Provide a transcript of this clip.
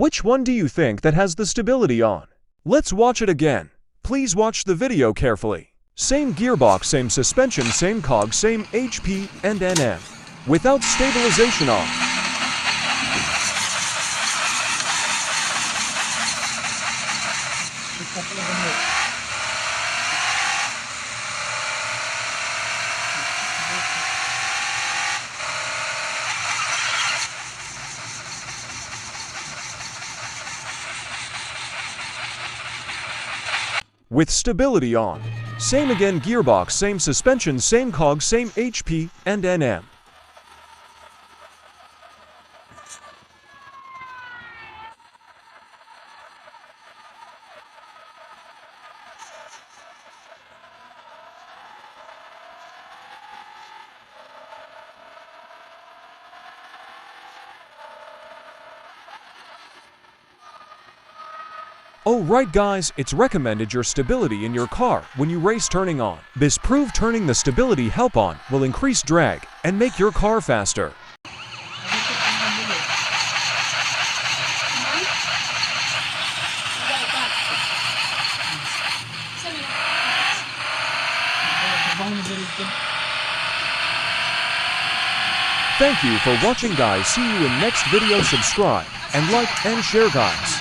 Which one do you think that has the stability on? Let's watch it again. Please watch the video carefully. Same gearbox, same suspension, same cog, same HP and NM. Without stabilization on. With stability on. Same again gearbox, same suspension, same cog, same HP and NM. Oh right guys, it's recommended your stability in your car when you race turning on. This prove turning the stability help on will increase drag and make your car faster. Thank you for watching guys. See you in next video. Subscribe and like and share guys.